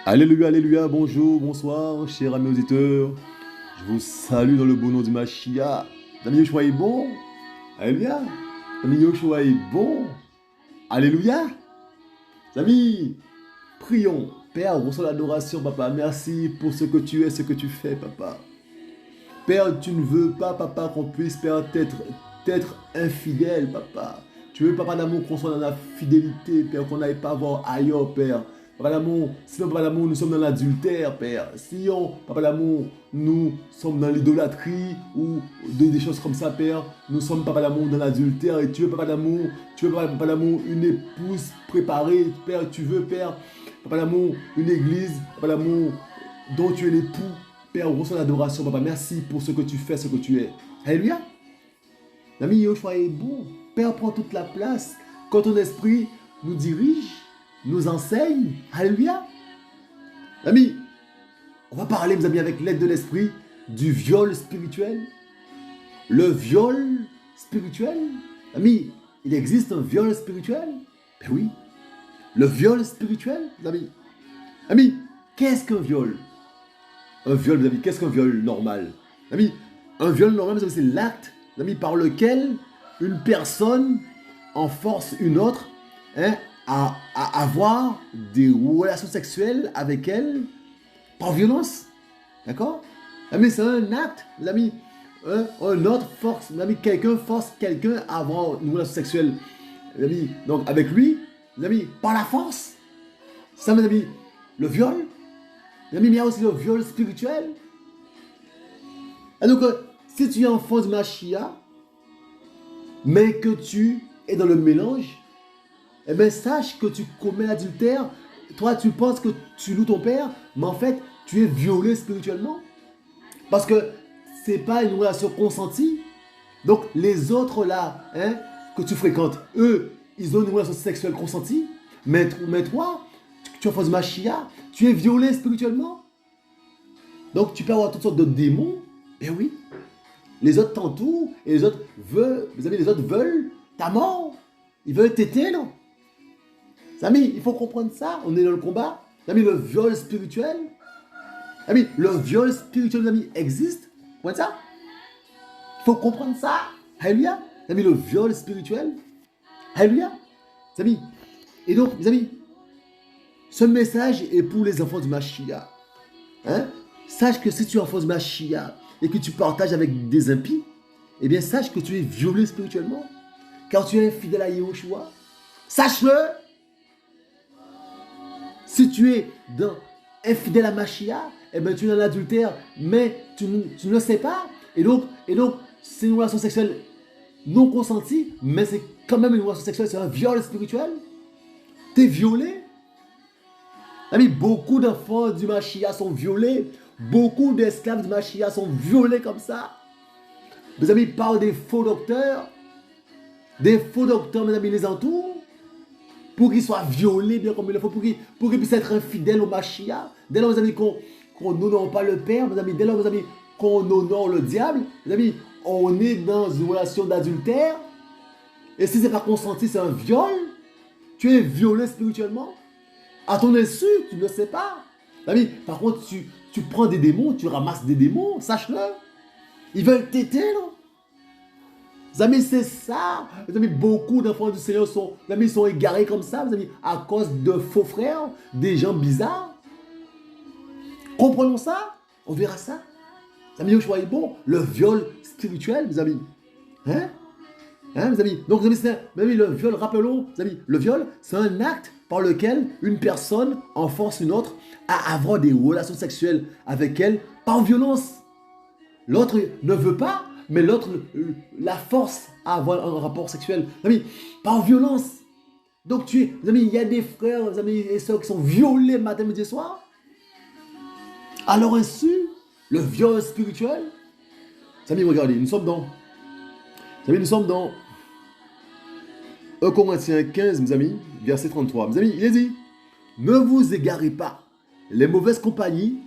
Alléluia, alléluia, bonjour, bonsoir, chers amis auditeurs. Je vous salue dans le beau nom du Machia. L'ami Yoshua est bon. Alléluia. L'ami Yoshua est bon. Alléluia. Amis, prions. Père, reçois l'adoration, papa. Merci pour ce que tu es, ce que tu fais, papa. Père, tu ne veux pas, papa, qu'on puisse, Père, t'être infidèle, papa. Tu veux, papa d'amour, qu'on soit dans la fidélité, Père, qu'on n'aille pas voir ailleurs, Père. Papa d'amour, sinon, papa d'amour, nous sommes dans l'adultère, Père. Sinon, papa d'amour, nous sommes dans l'idolâtrie ou des choses comme ça, Père. Nous sommes, papa d'amour, dans l'adultère. Et tu veux, papa d'amour, papa d'amour, une épouse préparée, Père. Tu veux, Père, papa d'amour, une église, papa d'amour, dont tu es l'époux. Père, reçois l'adoration, papa. Merci pour ce que tu fais, ce que tu es. Alléluia. L'ami Yoshua est bon. Père, prend toute la place. Quand ton esprit nous dirige, nous enseigne. Alléluia. L'ami, on va parler, mes amis, avec l'aide de l'esprit, du viol spirituel. Le viol spirituel. L'ami, il existe un viol spirituel? Ben oui. Le viol spirituel, l'ami. Ami, qu'est-ce qu'un viol? Un viol, mes amis, qu'est-ce qu'un viol normal? Ami, un viol normal, c'est l'acte, ami, par lequel une personne en force une autre, hein, à avoir des relations sexuelles avec elle par violence. D'accord? Ami, c'est un acte, l'ami. Un autre force, l'ami, quelqu'un force quelqu'un à avoir une relation sexuelle, l'ami, donc avec lui, l'ami, par la force. Ça, mes amis, le viol. L'ami, il y a aussi le viol spirituel. Et donc, si tu es enfant de Machia, mais que tu es dans le mélange, eh bien, sache que tu commets l'adultère. Toi, tu penses que tu loues ton père, mais en fait, tu es violé spirituellement. Parce que c'est pas une relation consentie. Donc, les autres là, hein, que tu fréquentes, eux, ils ont une relation sexuelle consentie. Mais toi, tu es enfant de Machia, tu es violé spirituellement. Donc, tu peux avoir toutes sortes de démons. Ben oui. Les autres t'entourent et les autres veulent, mes amis, les autres veulent ta mort. Ils veulent t'éteindre. Les amis, il faut comprendre ça. On est dans le combat. Les amis, le viol spirituel. Les amis, le viol spirituel, les amis, existe. Vous comprenez ça? Il faut comprendre ça. Alléluia. Les amis, le viol spirituel. Alléluia. Les amis. Et donc, mes amis, ce message est pour les enfants du Machia. Hein? Sache que si tu es enfant du Machia et que tu partages avec des impies, eh bien, sache que tu es violé spirituellement. Car tu es infidèle à Yahushua. Sache-le. Si tu es infidèle à Machia, eh bien, tu es dans l'adultère, mais tu ne le sais pas. Et donc c'est une relation sexuelle non consentie, mais c'est quand même une relation sexuelle, c'est un viol spirituel. Tu es violé. Amis, beaucoup d'enfants du Machia sont violés. Beaucoup d'esclaves du Machia sont violés comme ça. Mes amis parlent des faux docteurs. Des faux docteurs, mes amis, les entourent. Pour qu'ils soient violés bien comme il le faut. Pour qu'ils puissent être infidèles au Machia. Dès lors, mes amis, qu'on n'honore pas le Père. Mes amis, dès lors, mes amis, qu'on honore le diable. Mes amis, on est dans une relation d'adultère. Et si ce n'est pas consenti, c'est un viol. Tu es violé spirituellement. À ton insu, tu ne le sais pas. Amis, par contre, tu prends des démons, tu ramasses des démons, sache-le. Ils veulent t'éteindre. Amis, c'est ça. Les amis, beaucoup d'enfants du Seigneur sont égarés comme ça, mes amis, à cause de faux frères, des gens bizarres. Comprenons ça. On verra ça. Les amis, je voyais bon, le viol spirituel, mes amis. Hein? Hein, mes amis? Donc, mes amis, le viol, rappelons, mes amis, le viol, c'est un acte par lequel une personne en force une autre à avoir des relations sexuelles avec elle par violence. L'autre ne veut pas, mais l'autre la force à avoir un rapport sexuel. Mes amis, par violence. Donc, mes amis, il y a des frères, mes amis et sœurs qui sont violés matin, midi et soir. À leur insu, le viol spirituel. Mes amis, regardez, nous sommes dans 1 Corinthiens 15, mes amis, verset 33. Mes amis, il est dit, ne vous égarez pas. Les mauvaises compagnies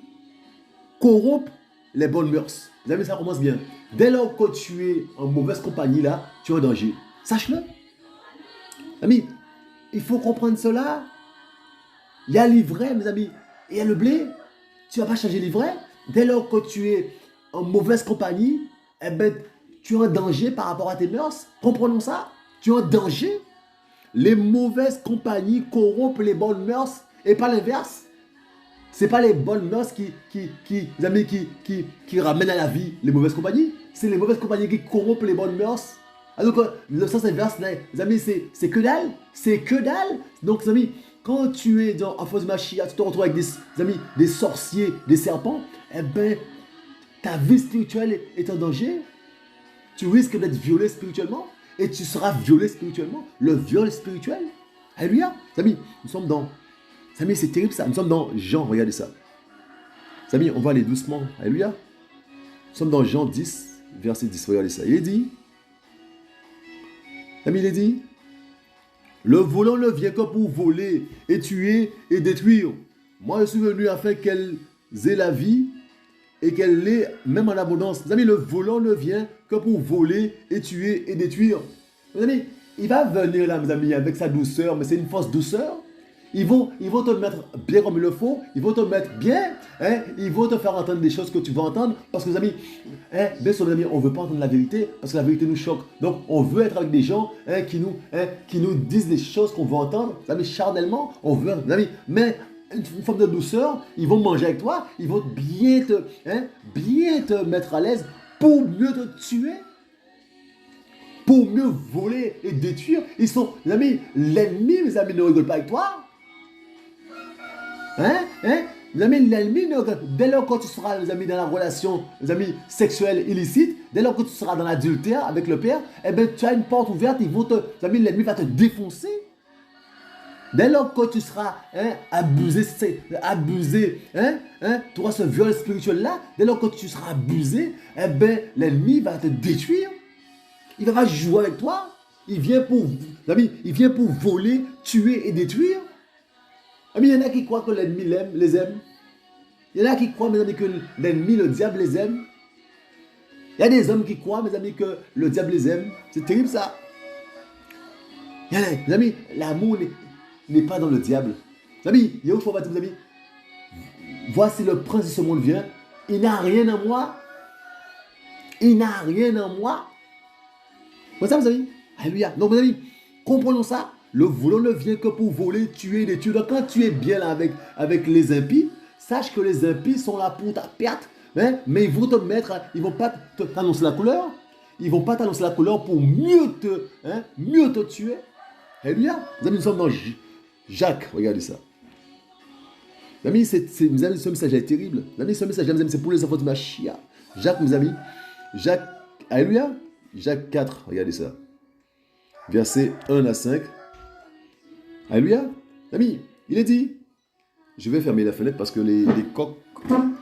corrompent les bonnes mœurs. Mes amis, ça commence bien. Dès lors que tu es en mauvaise compagnie, là, tu es en danger. Sache-le. Amis, il faut comprendre cela. Il y a l'ivraie, mes amis. et il y a le blé. Tu ne vas pas changer l'ivraie. Dès lors que tu es en mauvaise compagnie, eh ben, tu es en danger par rapport à tes mœurs. Comprenons ça. Tu es en danger. Les mauvaises compagnies corrompent les bonnes mœurs et pas l'inverse. Ce n'est pas les bonnes mœurs qui ramènent à la vie les mauvaises compagnies. C'est les mauvaises compagnies qui corrompent les bonnes mœurs. Alors que le sens inverse, les amis, c'est que dalle. C'est que dalle. Donc, les amis, quand tu es en face de Machia, tu te retrouves avec des amis, des sorciers, des serpents, eh ben, ta vie spirituelle est en danger. Tu risques d'être violé spirituellement et tu seras violé spirituellement. Le viol spirituel. Alléluia. Les amis, nous sommes dans... Les amis, c'est terrible ça. Nous sommes dans Jean, regardez ça. Les amis, on va aller doucement. Alléluia. Nous sommes dans Jean 10, verset 10. Regardez ça. Il est dit... Les amis, il est dit... Le volant ne vient que pour voler et tuer et détruire. Moi, je suis venu afin qu'elle ait la vie et qu'elle l'ait même en abondance. Les amis, le volant ne vient que pour voler et tuer et détruire. Mes amis, il va venir là, mes amis, avec sa douceur, mais c'est une fausse douceur. Ils vont te mettre bien comme il le faut, ils vont te mettre bien, hein, ils vont te faire entendre des choses que tu veux entendre, parce que les amis, hein, bien sûr les amis, on ne veut pas entendre la vérité, parce que la vérité nous choque. Donc on veut être avec des gens qui nous disent des choses qu'on veut entendre, les amis, charnellement, on veut, les amis, mais une forme de douceur, ils vont manger avec toi, ils vont bien te mettre à l'aise pour mieux te tuer. Pour mieux voler et détruire. Ils sont, les amis, l'ennemi, mes amis, ne rigole pas avec toi. Les amis, l'ennemi, dès lors que tu seras, les amis, dans la relation, les amis, sexuelle illicite, dès lors que tu seras dans l'adultère avec le père, eh bien, tu as une porte ouverte, les amis, l'ennemi va te défoncer. Dès lors que tu seras abusé, tu auras ce viol spirituel-là, dès lors que tu seras abusé, eh bien, l'ennemi va te détruire. Il va pas jouer avec toi. Il vient pour voler, tuer et détruire. Amis, il y en a qui croient que l'ennemi les aime. Il y en a qui croient, mes amis, que l'ennemi, le diable, les aime. Il y a des hommes qui croient, mes amis, que le diable les aime. C'est terrible ça. Mes amis, l'amour n'est pas dans le diable. Mes amis, il y a autre fois, mes amis. Voici le prince de ce monde vient. Il n'a rien en moi. Il n'a rien en moi. Vous savez, mes amis? Alléluia. Donc, mes amis, comprenons ça. Le volant ne vient que pour voler, tuer, détruire. Donc, quand tu es bien là avec les impies, sache que les impies sont là pour ta perte. Mais ils vont te mettre, ils ne vont pas t'annoncer la couleur. Ils ne vont pas t'annoncer la couleur pour mieux te tuer. Alléluia. Mes amis, nous sommes dans Jacques. Regardez ça. Mes amis, ce message est terrible. Mes amis, ce message, c'est pour les enfants de Machia. Jacques, mes amis. Jacques. Alléluia. Jacques 4, regardez ça. Versets 1 à 5. Alléluia. Ami, il est dit. Je vais fermer la fenêtre parce que les coqs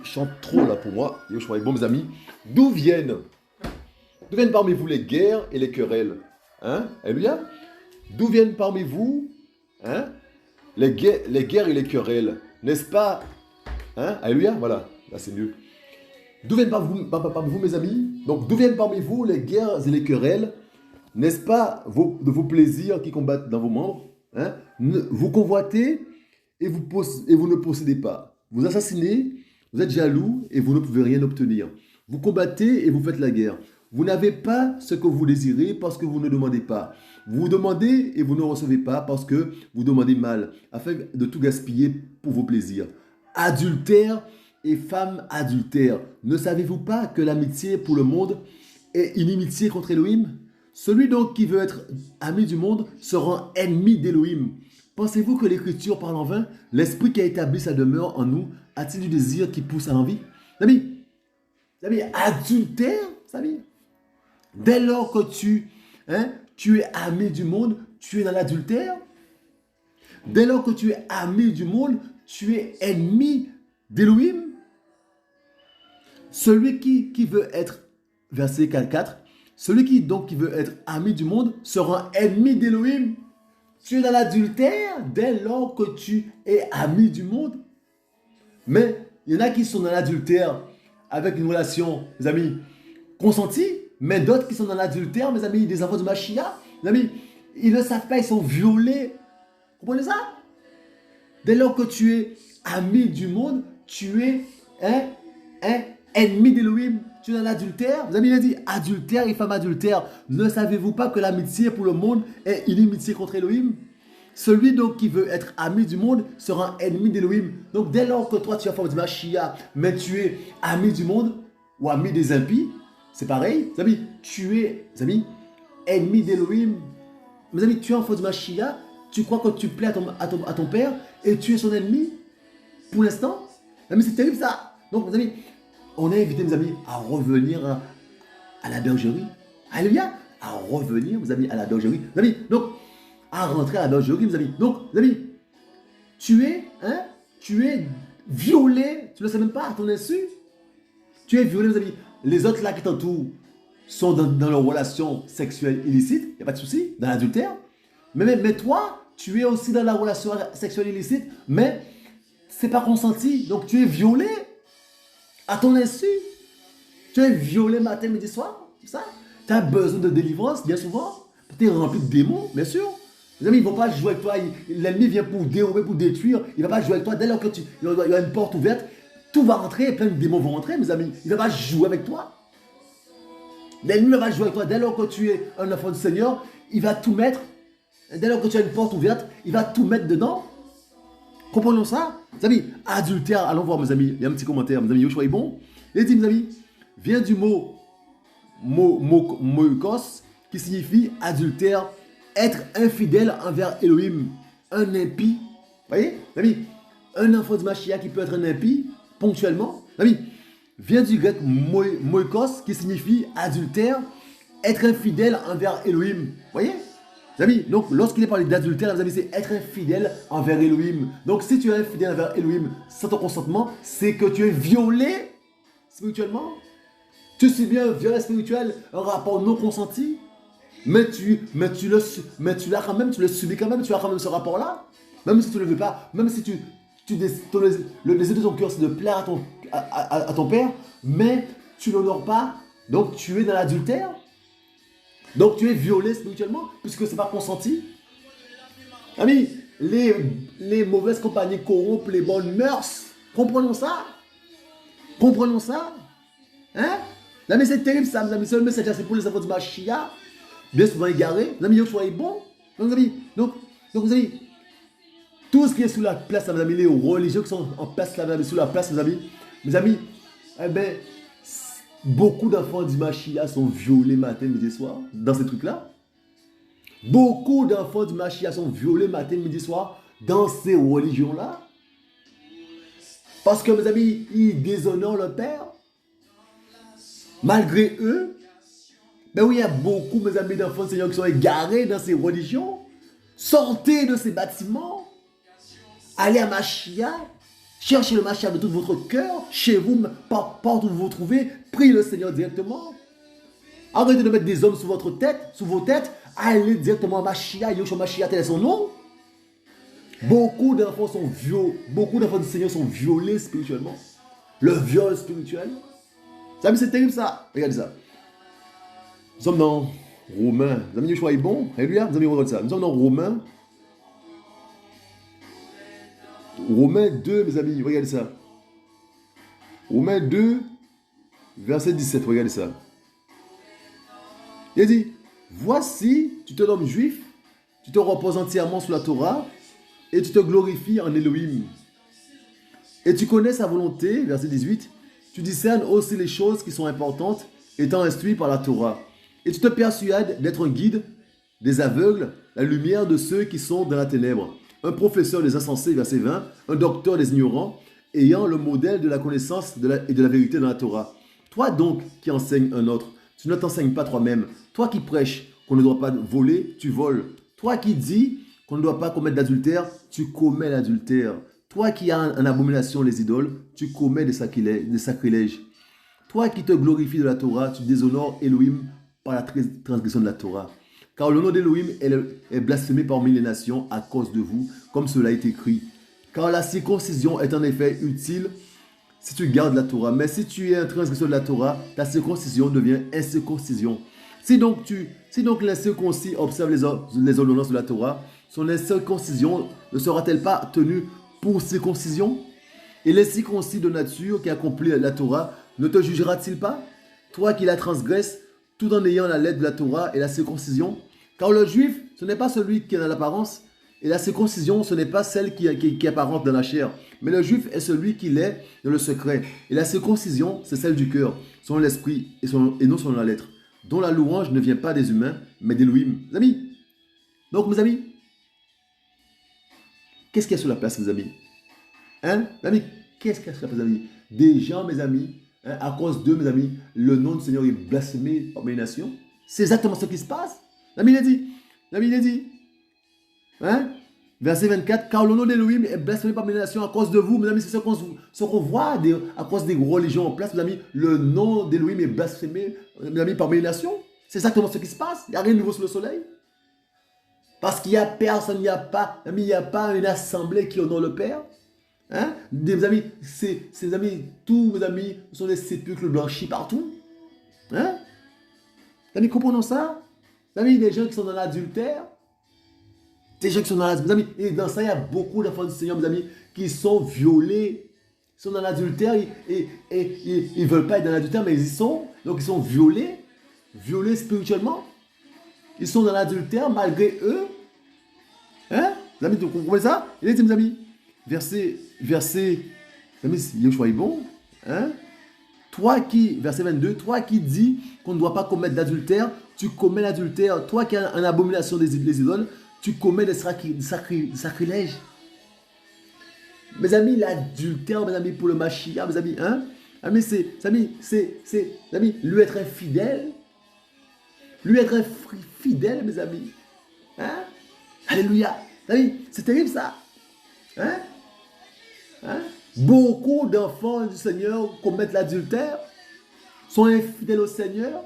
chantent trop là pour moi. Et je crois, bon mes amis, d'où viennent parmi vous les guerres et les querelles? Alléluia. D'où viennent parmi vous les guerres et les querelles? N'est-ce pas? Alléluia. Voilà, là c'est mieux. D'où viennent parmi vous, mes amis? Donc, d'où viennent parmi vous les guerres et les querelles? N'est-ce pas de vos plaisirs qui combattent dans vos membres? Vous convoitez et vous ne possédez pas. Vous assassinez, vous êtes jaloux et vous ne pouvez rien obtenir. Vous combattez et vous faites la guerre. Vous n'avez pas ce que vous désirez parce que vous ne demandez pas. Vous demandez et vous ne recevez pas parce que vous demandez mal, afin de tout gaspiller pour vos plaisirs. Adultère et femmes adultères, ne savez-vous pas que l'amitié pour le monde est inimitié contre Elohim? Celui donc qui veut être ami du monde se rend ennemi d'Elohim. Pensez-vous que l'Écriture parle en vain? L'Esprit qui a établi sa demeure en nous a-t-il du désir qui pousse à l'envie? Amis, adultère, amis. Dès lors que tu es ami du monde, tu es dans l'adultère. Dès lors que tu es ami du monde, tu es ennemi d'Elohim. Celui qui veut être, verset 4, celui qui veut être ami du monde se rend ennemi d'Elohim. Tu es dans l'adultère dès lors que tu es ami du monde. Mais il y en a qui sont dans l'adultère avec une relation, mes amis, consentie, mais d'autres qui sont dans l'adultère, mes amis, des enfants de Machia, mes amis, ils ne savent pas, ils sont violés. Vous comprenez ça? Dès lors que tu es ami du monde, tu es un ennemi d'Élohim. Tu es dans l'adultère. Vous avez bien dit adultère et femme adultère. Ne savez-vous pas que l'amitié pour le monde est inimitié contre Elohim? Celui donc qui veut être ami du monde sera un ennemi d'Élohim. Donc dès lors que toi tu as forme du Mashiach, mais tu es ami du monde ou ami des impies, c'est pareil. Mes amis, tu es, mes amis, ennemi d'Élohim. Mes amis, tu es en forme du Mashiach, tu crois que tu plais à ton père et tu es son ennemi pour l'instant. Mais c'est terrible ça. Donc mes amis, on est invité, mes amis, à revenir à la bergerie. Alléluia. À revenir, mes amis, à la bergerie. Mes amis, donc, à rentrer à la bergerie, mes amis. Donc, mes amis, tu es violé, tu ne le sais même pas, à ton insu. Tu es violé, mes amis. Les autres là qui t'entourent sont dans leur relation sexuelle illicite, il n'y a pas de souci, dans l'adultère. Mais toi, tu es aussi dans la relation sexuelle illicite, mais c'est pas consenti. Donc, tu es violé. À ton insu, tu es violé matin, midi, soir, ça. Tu as besoin de délivrance, bien souvent. Tu es rempli de démons, bien sûr. Les amis, ils ne vont pas jouer avec toi. L'ennemi vient pour dérober, pour détruire. Il ne va pas jouer avec toi. Dès lors que il y a une porte ouverte, tout va rentrer, plein de démons vont rentrer, mes amis. Il ne va pas jouer avec toi. L'ennemi ne va pas jouer avec toi. Dès lors que tu es un enfant du Seigneur, il va tout mettre. Dès lors que tu as une porte ouverte, il va tout mettre dedans. Comprenons ça. Mes amis, adultère, allons voir mes amis. Il y a un petit commentaire, mes amis, Yoshua est bon. Il dit, mes amis, vient du mot moikos, qui signifie adultère, être infidèle envers Elohim, un impie. Vous voyez, mes amis, un enfant de Mashiach qui peut être un impie, ponctuellement. Mes amis, vient du grec moikos, qui signifie adultère, être infidèle envers Elohim. Vous voyez? Les amis, donc lorsqu'il est parlé d'adultère, les amis, c'est être infidèle envers Elohim. Donc si tu es infidèle envers Elohim sans ton consentement, c'est que tu es violé spirituellement. Tu subis un viol spirituel, un rapport non consenti, mais tu l'as quand même, tu le subis quand même, tu as quand même ce rapport-là. Même si tu ne le veux pas, même si le désir de ton cœur c'est de plaire à ton père, mais tu ne l'honores pas, donc tu es dans l'adultère. Donc tu es violé spirituellement, puisque ce n'est pas consenti. Amis, les mauvaises compagnies corrompent les bonnes mœurs. Comprenons ça. Comprenons ça. Hein? Non mais c'est terrible ça, mes amis. C'est le message, c'est pour les enfants du Mashiach. Bien souvent égarés. Mes amis, soyez bons. Donc, mes amis, tout ce qui est sous la place, mes amis, les religieux qui sont en place, sous la place, mes amis, eh ben, beaucoup d'enfants du Mashiach sont violés matin, midi, soir, dans ces trucs-là. Beaucoup d'enfants du Mashiach sont violés matin, midi, soir, dans ces religions-là. Parce que, mes amis, ils déshonorent leur père. Malgré eux. Ben oui, il y a beaucoup, mes amis, d'enfants du Seigneur qui sont égarés dans ces religions. Sortez de ces bâtiments. Allez à Mashiach. Cherchez le Mashiach de tout votre cœur, chez vous, partout où vous vous trouvez, priez le Seigneur directement. Arrêtez de mettre des hommes sous votre tête, sous vos têtes, allez directement à Mashiach, Yoshua Mashiach, tel est son nom. Beaucoup d'enfants sont violés, beaucoup d'enfants du Seigneur sont violés spirituellement. Le viol spirituel. Ça, c'est terrible ça. Regardez ça. Nous sommes dans Romains. Vous avez Yoshua est bon. Alléluia. Vous avez regardé ça. Nous sommes dans Romains. Romains 2, mes amis, regardez ça. Romains 2, verset 17, regardez ça. Il dit, voici, tu te nommes juif, tu te reposes entièrement sous la Torah, et tu te glorifies en Elohim. Et tu connais sa volonté, verset 18, tu discernes aussi les choses qui sont importantes, étant instruit par la Torah. Et tu te persuades d'être un guide des aveugles, la lumière de ceux qui sont dans la ténèbre. Un professeur des insensés, verset 20, un docteur des ignorants, ayant le modèle de la connaissance et de la vérité dans la Torah. Toi donc qui enseignes un autre, tu ne t'enseignes pas toi-même. Toi qui prêches qu'on ne doit pas voler, tu voles. Toi qui dis qu'on ne doit pas commettre d'adultère, tu commets l'adultère. Toi qui as en abomination les idoles, tu commets des sacrilèges. Toi qui te glorifies de la Torah, tu déshonores Elohim par la transgression de la Torah. Car le nom d'Elohim est blasphémé parmi les nations à cause de vous, comme cela est écrit. Car la circoncision est en effet utile si tu gardes la Torah. Mais si tu es un transgresseur de la Torah, ta circoncision devient incirconcision. Si donc l'incirconcis observe les ordonnances de la Torah, son incirconcision ne sera-t-elle pas tenue pour circoncision? Et l'incirconcis de nature qui accomplit la Torah ne te jugera-t-il pas? Toi qui la transgresses, tout en ayant la lettre de la Torah et la circoncision. Car le juif, ce n'est pas celui qui est dans l'apparence, et la circoncision, ce n'est pas celle qui est apparente dans la chair. Mais le juif est celui qui l'est dans le secret. Et la circoncision, c'est celle du cœur, selon l'esprit et non selon la lettre, dont la louange ne vient pas des humains, mais d'Élohim. Mes amis, donc mes amis, qu'est-ce qu'il y a sur la place, mes amis? Hein, mes amis, qu'est-ce qu'il y a sur la place, mes amis? Des gens, mes amis, hein, à cause d'eux, mes amis, le nom du Seigneur est blasphémé parmi les nations. C'est exactement ce qui se passe. L'ami, il a dit. L'ami, il a dit. Hein? Verset 24, car le nom d'Élohim est blasphémé parmi les nations à cause de vous. Mes amis, c'est ce qu'on voit à cause des religions en place. Mes amis, le nom d'Élohim est blasphémé, mes amis, parmi les nations. C'est exactement ce qui se passe. Il n'y a rien de nouveau sous le soleil. Parce qu'il n'y a personne, il n'y a pas une assemblée qui honore le Père. Hein? Mes amis, ces amis, tous mes amis sont des sépulcres blanchis partout. Hein? Mes amis, comprenons ça. Mes amis, il y a des gens qui sont dans l'adultère. Des gens qui sont dans l'adultère. Mes amis, et dans ça, il y a beaucoup d'enfants du Seigneur, mes amis, qui sont violés. Ils sont dans l'adultère et ils ne veulent pas être dans l'adultère, mais ils y sont. Donc, ils sont violés spirituellement. Ils sont dans l'adultère malgré eux. Hein? Mes amis, vous comprenez ça? Il dit, mes amis, verset, mes amis, Yeshua est bon. Hein? Verset 22, toi qui dis qu'on ne doit pas commettre d'adultère, tu commets l'adultère. Toi qui as une abomination des idoles, tu commets des sacrilèges. Mes amis, l'adultère, mes amis, pour le Mashiach, mes amis, hein? Mes amis, lui être infidèle. Lui être fidèle, mes amis. Hein? Alléluia. Mes amis, c'est terrible ça. Hein? Hein? Beaucoup d'enfants du Seigneur commettent l'adultère, sont infidèles au Seigneur.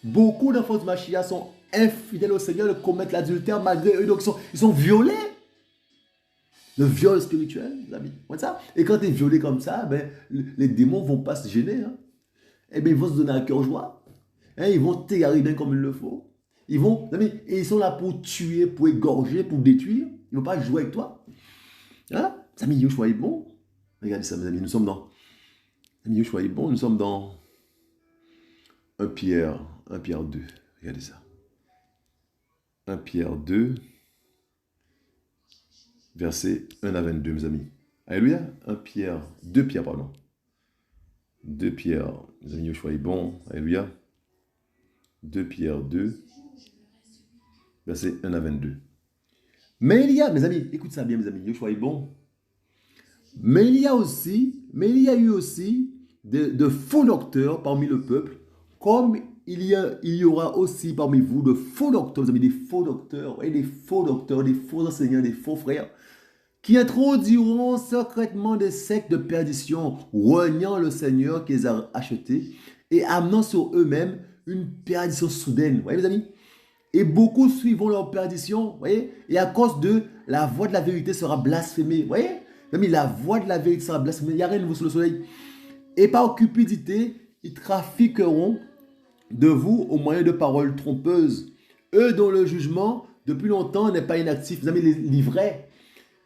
Beaucoup d'enfants du Mashiach sont infidèles au Seigneur et commettent l'adultère malgré eux. Donc ils sont violés. Le viol spirituel, les amis. Ça? Et quand tu es violé comme ça, ben, les démons ne vont pas se gêner. Hein? Eh bien, ils vont se donner à cœur joie. Hein? Ils vont t'égarer bien comme il le faut. Amis, et ils sont là pour tuer, pour égorger, pour détruire. Ils ne vont pas jouer avec toi. Hein? Les amis, Yeshua est bon. Regardez ça, mes amis. Nous sommes dans... Amis, Yeshua est bon. Nous sommes dans 1 Pierre 2. Regardez ça. 1 Pierre 2. Versets 1 à 22, mes amis. Alléluia. 2 Pierre, pardon. 2 Pierre, mes amis, Yeshua est bon. Alléluia. 2 Pierre 2, versets 1 à 22. Mais il y a, mes amis, écoute ça bien, mes amis, Yeshua est bon. Mais il y a eu aussi de faux docteurs parmi le peuple, comme il y aura aussi parmi vous de faux docteurs, vous avez des faux docteurs, et des faux enseignants, des faux frères, qui introduiront secrètement des sectes de perdition, reniant le Seigneur qui les a achetés et amenant sur eux-mêmes une perdition soudaine. Vous voyez, mes amis? Et beaucoup suivront leur perdition, vous voyez? Et à cause de la voix de la vérité sera blasphémée. Vous voyez? Mes amis, la voix de la vérité sera blasphémée. Il n'y a rien de nouveau sous le soleil. Et par cupidité, ils trafiqueront de vous au moyen de paroles trompeuses. Eux dont le jugement, depuis longtemps, n'est pas inactif. Mes amis, les livrets.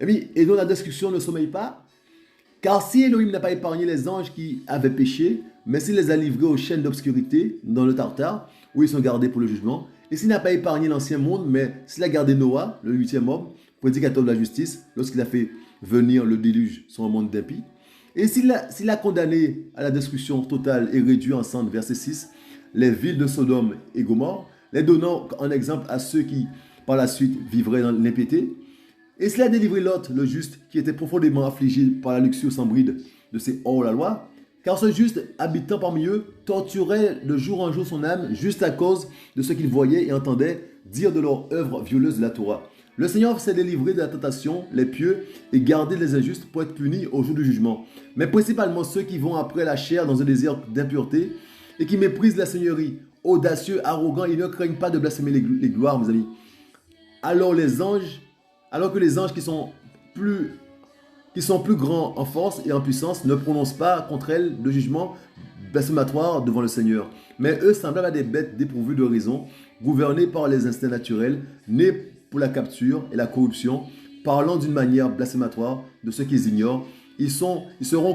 Et dont la destruction ne sommeille pas. Car si Elohim n'a pas épargné les anges qui avaient péché, mais s'il les a livrés aux chaînes d'obscurité, dans le Tartare, où ils sont gardés pour le jugement, et s'il n'a pas épargné l'ancien monde, mais s'il a gardé Noah, le 8e homme, prédicateur de la justice, lorsqu'il a fait venir le déluge sur un monde d'impies, et s'il a condamné à la destruction totale et réduit en cendres, verset 6, les villes de Sodome et Gomorrhe, les donnant en exemple à ceux qui, par la suite, vivraient dans l'impiété, et s'il a délivré Lot, le juste, qui était profondément affligé par la luxure sans bride de ses hors-la-loi, car ce juste, habitant parmi eux, torturait de jour en jour son âme, juste à cause de ce qu'il voyait et entendait dire de leur œuvre violeuse de la Torah. Le Seigneur s'est délivré de la tentation, les pieux, et gardé les injustes pour être punis au jour du jugement. Mais principalement ceux qui vont après la chair dans un désir d'impureté et qui méprisent la Seigneurie, audacieux, arrogants, ils ne craignent pas de blasphémer les gloires, mes amis. Alors que les anges qui sont plus grands en force et en puissance ne prononcent pas contre elles de jugement blasphématoire devant le Seigneur. Mais eux, semblables à des bêtes dépourvues de raison, gouvernés par les instincts naturels, nés pour la capture et la corruption, parlant d'une manière blasphématoire de ceux qu'ils ignorent, ils seront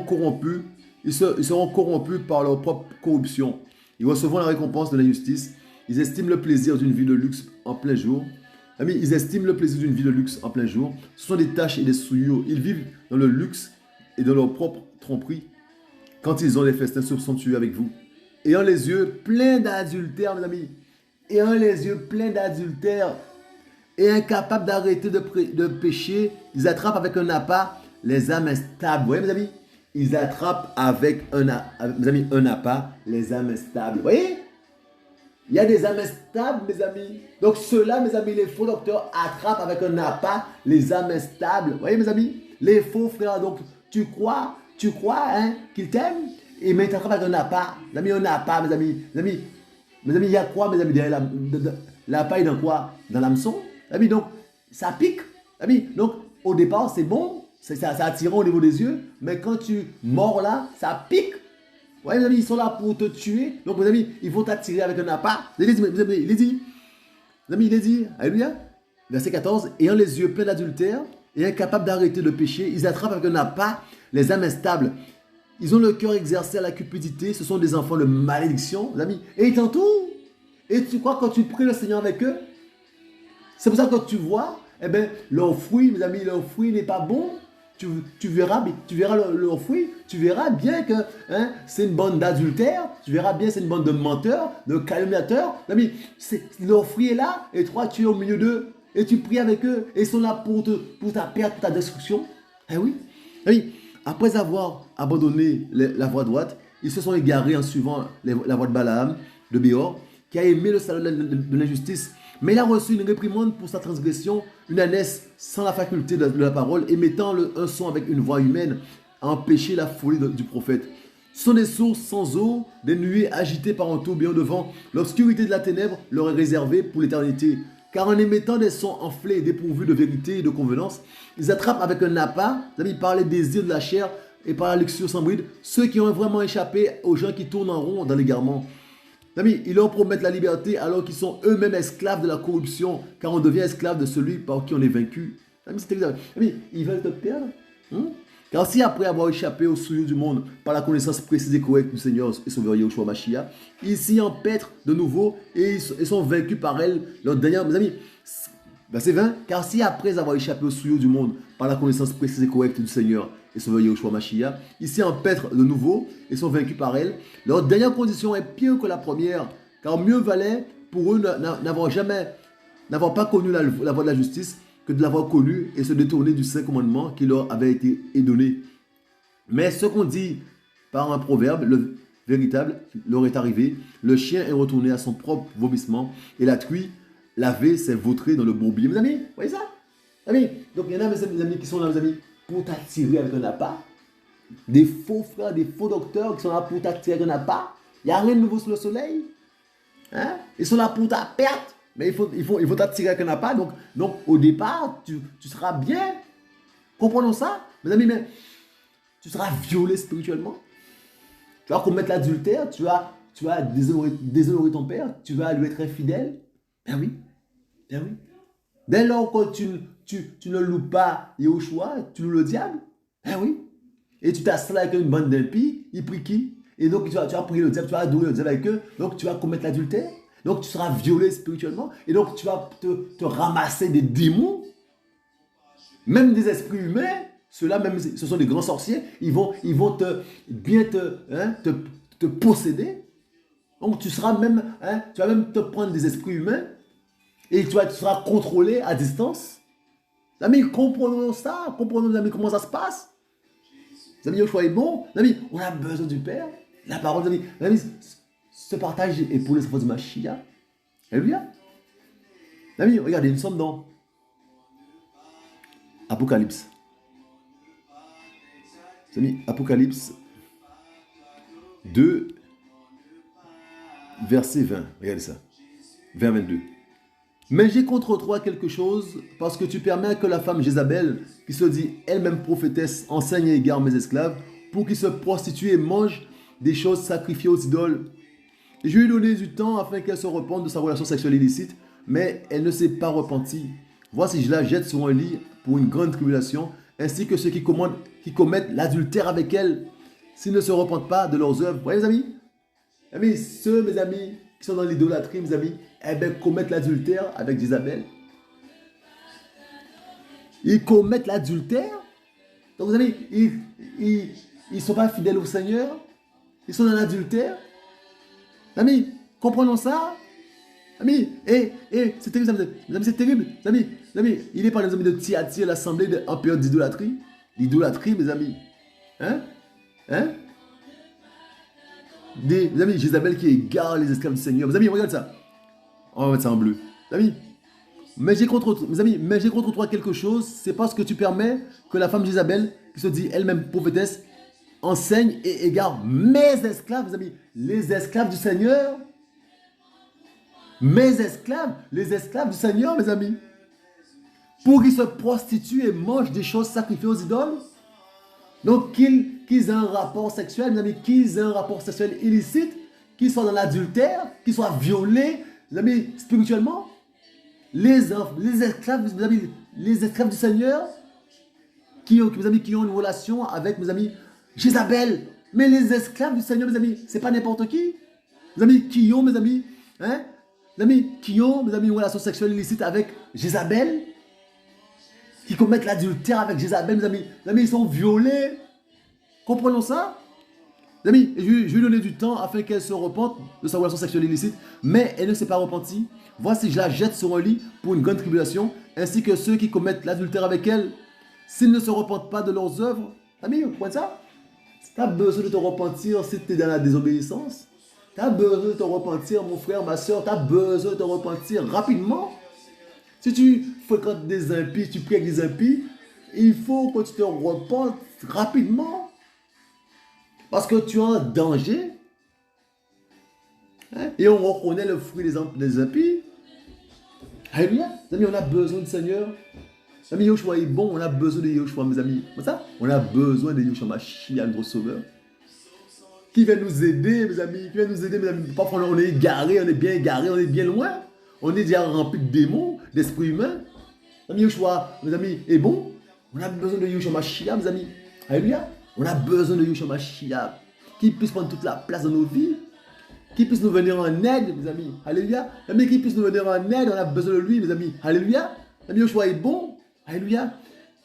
corrompus, ils seront corrompus par leur propre corruption. Ils recevront la récompense de l'injustice. Ils estiment le plaisir d'une vie de luxe en plein jour. Amis, ils estiment le plaisir d'une vie de luxe en plein jour. Ce sont des tâches et des souillures. Ils vivent dans le luxe et dans leur propre tromperie quand ils ont des festins somptueux avec vous. Ayant les yeux pleins d'adultère, mes amis. Ayant les yeux pleins d'adultère et incapables d'arrêter de pécher, ils attrapent avec un appât les âmes instables. Vous voyez, mes amis? Ils attrapent avec un appât les âmes instables. Vous voyez? Il y a des âmes instables, mes amis. Donc ceux-là, mes amis, les faux docteurs attrapent avec un appât les âmes instables. Vous voyez, mes amis? Les faux frères, donc tu crois hein, qu'ils t'aiment, et mais ils t'attrapent avec un appât. Mes amis, un appât, mes amis. Mes amis, il y a quoi, mes amis, derrière l'appât est dans quoi? Dans l'hameçon. Mes amis, donc, ça pique. Mes amis, donc, au départ, c'est bon, c'est attirant au niveau des yeux, mais quand tu mords là, ça pique. Ouais, mes amis, ils sont là pour te tuer. Donc, mes amis, ils vont t'attirer avec un appât. Il est dit, alléluia. Verset 14, ayant les yeux pleins d'adultère et incapables d'arrêter le péché, ils attrapent avec un appât les âmes instables. Ils ont le cœur exercé à la cupidité. Ce sont des enfants de malédiction, mes amis. Et ils t'entourent. Et tu crois quand tu pries le Seigneur avec eux, c'est pour ça que tu vois, eh bien, leur fruit, mes amis, leur fruit n'est pas bon. Tu verras leur fruit, tu verras bien que hein, c'est une bande d'adultères, tu verras bien c'est une bande de menteurs, de calomniateurs. Ami, leur fruit est là et toi tu es au milieu d'eux et tu pries avec eux et ils sont là pour ta perte, pour ta destruction. Eh oui. Ami, après avoir abandonné la voie droite, ils se sont égarés en suivant la voie de Balaam, de Béor, qui a aimé le salut de l'injustice. Mais il a reçu une réprimande pour sa transgression, une ânesse sans la faculté de la parole, émettant un son avec une voix humaine, a empêché la folie du prophète. Ce sont des sources sans eau, des nuées agitées par un tourbillon de vent. L'obscurité de la ténèbre leur est réservée pour l'éternité. Car en émettant des sons enflés et dépourvus de vérité et de convenance, ils attrapent avec un appât, par les désirs de la chair et par la luxure sans bride, ceux qui ont vraiment échappé aux gens qui tournent en rond dans l'égarement. Amis, ils leur promettent la liberté alors qu'ils sont eux-mêmes esclaves de la corruption, car on devient esclave de celui par qui on est vaincu. Amis, c'est exact. Amis, ils veulent te perdre. Car si après avoir échappé au souillure du monde par la connaissance précise et correcte du Seigneur et Sauveur Yahushua Mashiach, ils s'y empêtrent de nouveau et ils sont vaincus par elle. Leur dernière, mes amis, verset 20, car si après avoir échappé au souillure du monde par la connaissance précise et correcte du Seigneur et Sauveur Yahushua Mashiach, ils s'y empêtrent de nouveau et sont vaincus par elle, leur dernière condition est pire que la première, car mieux valait pour eux n'avoir pas connu la voie de la justice que de l'avoir connu et se détourner du saint commandement qui leur avait été donné. Mais ce qu'on dit par un proverbe, le véritable leur est arrivé, le chien est retourné à son propre vomissement et la truie lavée s'est vautrée dans le bourbier. Mes amis, vous voyez ça? Amis, donc il y en a mes amis qui sont là, mes amis, pour t'attirer avec un appât. Des faux frères, des faux docteurs qui sont là pour t'attirer avec un appât. Il n'y a rien de nouveau sous le soleil. Hein? Ils sont là pour ta perte. Mais il faut t'attirer avec un appât. Donc, au départ, tu seras bien. Comprenons ça. Mes amis, mais tu seras violé spirituellement. Tu vas commettre l'adultère. Tu vas déshonorer ton père. Tu vas lui être infidèle. Ben oui. Ben oui. Dès lors que tu ne loues pas Yahushua, tu loues le diable. Ben oui. Et tu t'assois avec une bande d'impies. Ils prient qui? Et donc, tu vas prier le diable. Tu vas adorer le diable avec eux. Donc, tu vas commettre l'adultère. Donc, tu seras violé spirituellement. Et donc, tu vas te ramasser des démons. Même des esprits humains. Ceux-là, même, ce sont des grands sorciers. Ils vont te posséder. Donc, tu vas même te prendre des esprits humains. Et tu seras contrôlé à distance. Les amis, comprenons ça. Comprenons, les amis, comment ça se passe. Les amis, Yoshua est bon. Les amis, on a besoin du Père. La parole, les amis, ce partage est pour les enfants du Mashiach. Alléluia. Les amis, regardez, nous sommes dans Apocalypse. Les amis, Apocalypse 2, verset 20. Regardez ça. 20-22. Mais j'ai contre toi quelque chose, parce que tu permets que la femme Jézabel, qui se dit elle-même prophétesse, enseigne et égare mes esclaves, pour qu'ils se prostituent et mangent des choses sacrifiées aux idoles. Et je lui ai donné du temps afin qu'elle se repente de sa relation sexuelle illicite, mais elle ne s'est pas repentie. Voici, je la jette sur un lit pour une grande tribulation, ainsi que ceux qui commettent l'adultère avec elle, s'ils ne se repentent pas de leurs œuvres. Vous voyez, mes amis? Ceux, mes amis, qui sont dans l'idolâtrie, mes amis, eh bien, commettent l'adultère avec Jézabel. Ils commettent l'adultère. Donc, vous savez, ils ne sont pas fidèles au Seigneur. Ils sont dans l'adultère. Amis, comprenons ça. Amis, c'est terrible, mes amis, c'est terrible. Amis, il est par les amis de Thyatire, l'assemblée en période d'idolâtrie. L'idolâtrie, mes amis. Hein? Mes amis, Jézabel qui égare les esclaves du Seigneur. Mes amis, regarde ça. On va mettre ça en bleu. Mes amis, mais j'ai contre toi quelque chose. C'est parce que tu permets que la femme Jézabel, qui se dit elle-même prophétesse, enseigne et égare mes esclaves, mes amis. Les esclaves du Seigneur. Mes esclaves, les esclaves du Seigneur, mes amis. Pour qu'ils se prostituent et mangent des choses sacrifiées aux idoles. Donc, qu'ils aient un rapport sexuel, mes amis, qu'ils aient un rapport sexuel illicite, qu'ils soient dans l'adultère, qu'ils soient violés, mes amis, spirituellement. Les esclaves, mes amis, les esclaves du Seigneur, mes amis, qui ont une relation avec, mes amis, Jézabel. Mais les esclaves du Seigneur, mes amis, c'est pas n'importe qui. Mes amis, qui ont, mes amis, mes amis, une relation sexuelle illicite avec Jézabel, qui commettent l'adultère avec Jézabel, mes amis, ils sont violés. Comprenons ça? Mes amis, je lui ai donné du temps afin qu'elle se repente de sa relation sexuelle illicite, mais elle ne s'est pas repentie. Voici, je la jette sur un lit pour une grande tribulation, ainsi que ceux qui commettent l'adultère avec elle, s'ils ne se repentent pas de leurs œuvres. Amis, vous comprenez ça? Tu as besoin de te repentir si tu es dans la désobéissance. Tu as besoin de te repentir, mon frère, ma soeur, tu as besoin de te repentir rapidement. Si tu fréquentes des impies, tu pries avec des impies, il faut que tu te repentes rapidement. Parce que tu es en danger. Et on reconnaît le fruit des impies. Alléluia. Mes amis, on a besoin du Seigneur. Mes amis, Yoshua est bon, on a besoin de Yoshua, mes amis. C'est ça? On a besoin de Yoshua Mashiach, notre sauveur. Qui va nous aider, mes amis. Qui va nous aider, mes amis. Parfois, on est égaré, on est bien égaré, on est bien loin. On est déjà rempli de démons, d'esprits humains. Mes amis, Yoshua, mes amis, est bon. On a besoin de Yoshua Mashiach, mes amis. Alléluia. On a besoin de Yoshua Mashiach. Qui puisse prendre toute la place dans nos vies. Qui puisse nous venir en aide, mes amis. Alléluia. Mes amis, qui puisse nous venir en aide, on a besoin de lui, mes amis. Alléluia. Mes amis, Yoshua est bon. Alléluia.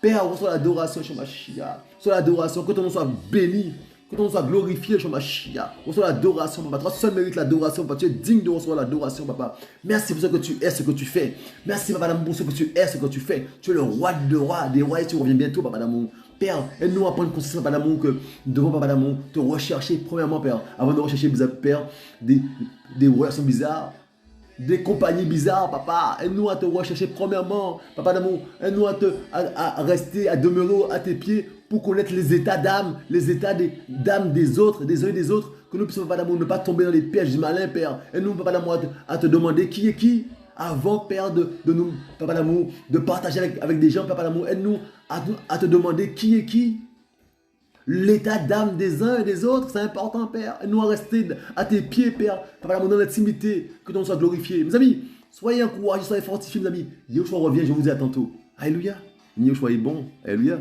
Père, reçois l'adoration, Yoshua Mashiach. Reçois l'adoration, que ton nom soit béni. Que ton nom soit glorifié, Yoshua Mashiach. Reçois l'adoration, papa. Toi seul mérites l'adoration, papa. Tu es digne de recevoir l'adoration, papa. Merci pour ce que tu es, ce que tu fais. Merci, papa, pour ce que tu es, ce que tu fais. Tu es le roi des rois et tu reviens bientôt, papa d'amour. Père, aide-nous à prendre conscience, papa d'amour, que nous devons, papa d'amour, te rechercher, premièrement, Père, avant de rechercher, Père, des relations bizarres, des compagnies bizarres, papa. Aide-nous à te rechercher, premièrement, papa d'amour. Aide-nous à rester, à demeurer à tes pieds pour connaître les états d'âme, les états d'âme des autres, des uns et des autres, que nous puissions, papa d'amour, ne pas tomber dans les pièges du malin, Père. Aide-nous, papa d'amour, à te demander qui est qui. Avant, Père, de nous, papa d'amour, de partager avec des gens, papa d'amour, aide-nous à te demander qui est qui. L'état d'âme des uns et des autres, c'est important, Père. Aide-nous à rester à tes pieds, Père, papa d'amour, dans l'intimité, que ton nom soit glorifié. Mes amis, soyez encouragés, soyez fortifiés, mes amis. Yoshua revient, je vous dis à tantôt. Alléluia. Yoshua est bon. Alléluia.